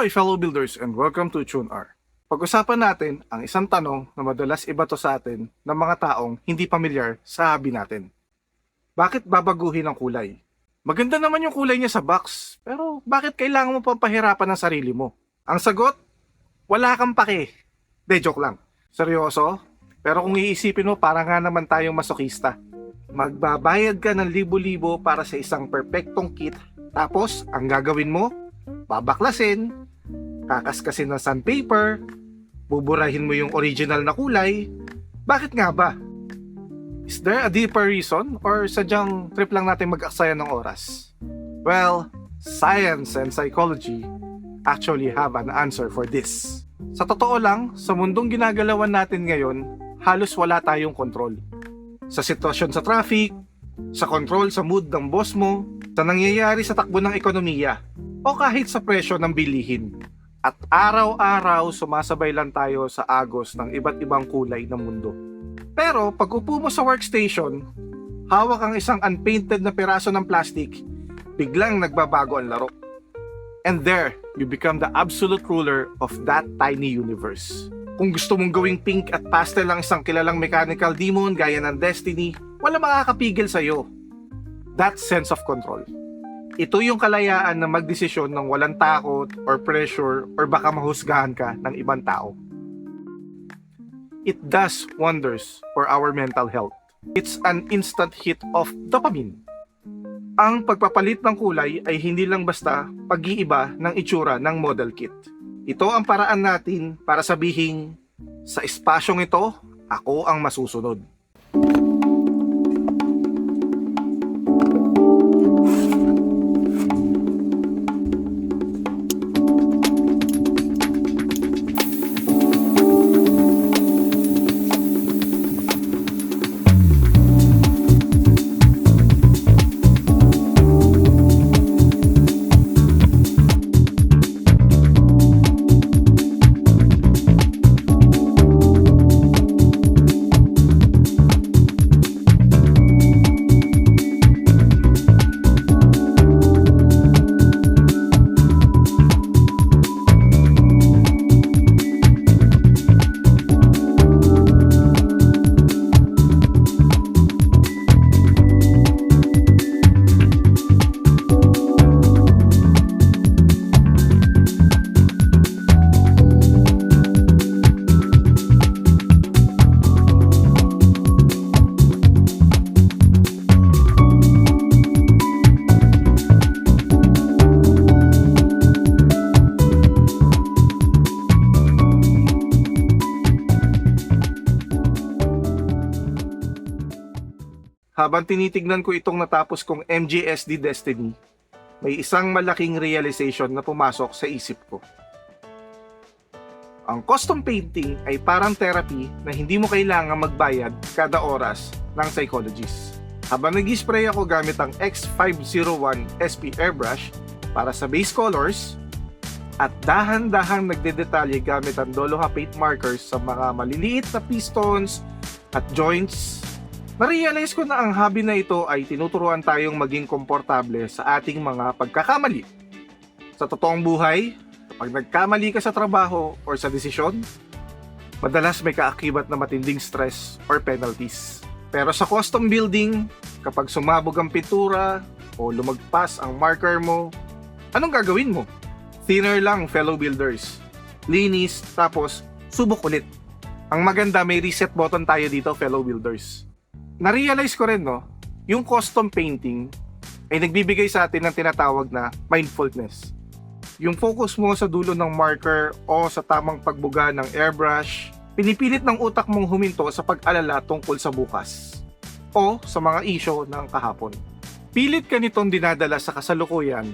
Ahoy fellow builders and welcome to TuneR. Pag-usapan natin ang isang tanong na madalas ibato sa atin ng mga taong hindi pamilyar sa hobby natin. Bakit babaguhin ang kulay? Maganda naman yung kulay niya sa box, pero bakit kailangan mo pang pahirapan ang sarili mo? Ang sagot, wala kang pake. Joke lang. Seryoso? Pero kung iisipin mo, para nga naman tayong masokista. Magbabayad ka ng libo-libo para sa isang perpektong kit, tapos ang gagawin mo, babaklasin, kakaskasin ng sandpaper, buburahin mo yung original na kulay. Bakit nga ba? Is there a deeper reason or sadyang trip lang natin mag-aksaya ng oras? Well, science and psychology actually have an answer for this. Sa totoo lang, sa mundong ginagalawan natin ngayon, halos wala tayong kontrol. Sa sitwasyon sa traffic, sa control sa mood ng boss mo, sa nangyayari sa takbo ng ekonomiya, o kahit sa presyo ng bilihin. At araw-araw sumasabay lang tayo sa agos ng iba't ibang kulay ng mundo. Pero pag upo mo sa workstation, hawak ang isang unpainted na piraso ng plastic, biglang nagbabago ang laro. And there, you become the absolute ruler of that tiny universe. Kung gusto mong gawing pink at pastel ang isang kilalang mechanical demon gaya ng Destiny, wala makakapigil sa'yo. That sense of control. Ito yung kalayaan na magdesisyon ng walang takot or pressure or baka mahusgahan ka ng ibang tao. It does wonders for our mental health. It's an instant hit of dopamine. Ang pagpapalit ng kulay ay hindi lang basta pag-iiba ng itsura ng model kit. Ito ang paraan natin para sabihin, sa espasyong ito, ako ang masusunod. Habang tinitignan ko itong natapos kong MGSD Destiny, may isang malaking realization na pumasok sa isip ko. Ang custom painting ay parang therapy na hindi mo kailangan magbayad kada oras ng psychologist. Habang nag-spray ako gamit ang X501 SP Airbrush para sa base colors at dahan-dahang nagdedetalye gamit ang Doloha paint markers sa mga maliliit na pistons at joints, na-realize ko na ang hobby na ito ay tinuturuan tayong maging komportable sa ating mga pagkakamali. Sa totoong buhay, kapag nagkamali ka sa trabaho or sa desisyon, madalas may kaakibat na matinding stress or penalties. Pero sa custom building, kapag sumabog ang pintura o lumagpas ang marker mo, anong gagawin mo? Thinner lang, fellow builders. Linis, tapos subok ulit. Ang maganda, may reset button tayo dito, fellow builders. Na-realize ko rin, yung custom painting ay nagbibigay sa atin ng tinatawag na mindfulness. Yung focus mo sa dulo ng marker o sa tamang pagbuga ng airbrush, pinipilit ng utak mong huminto sa pag-alala tungkol sa bukas o sa mga isyo ng kahapon. Pilit ka nitong dinadala sa kasalukuyan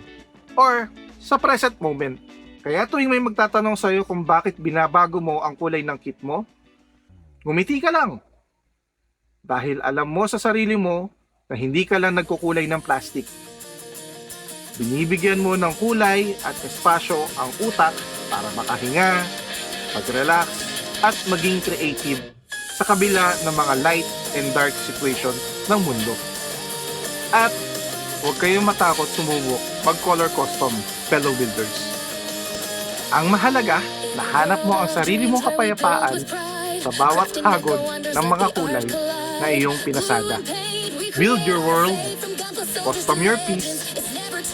or sa present moment. Kaya tuwing may magtatanong sa'yo kung bakit binabago mo ang kulay ng kit mo, ngumiti ka lang. Dahil alam mo sa sarili mo na hindi ka lang nagkukulay ng plastic. Binibigyan mo ng kulay at espasyo ang utak para makahinga, mag-relax, at maging creative sa kabila ng mga light and dark situation ng mundo. At huwag kayong matakot sumubok mag-color custom, fellow builders. Ang mahalaga, nahanap mo ang sarili mong kapayapaan sa bawat hagod ng mga kulay na iyong pinasada. Build your world, custom your piece,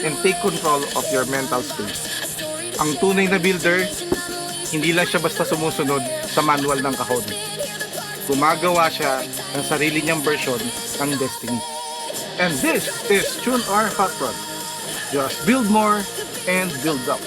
and take control of your mental space. Ang tunay na builder, hindi lang siya basta sumusunod sa manual ng kahon. Gumagawa siya ng sarili niyang version ng destiny. And this is Tune R Hot Rod. Just build more and build up.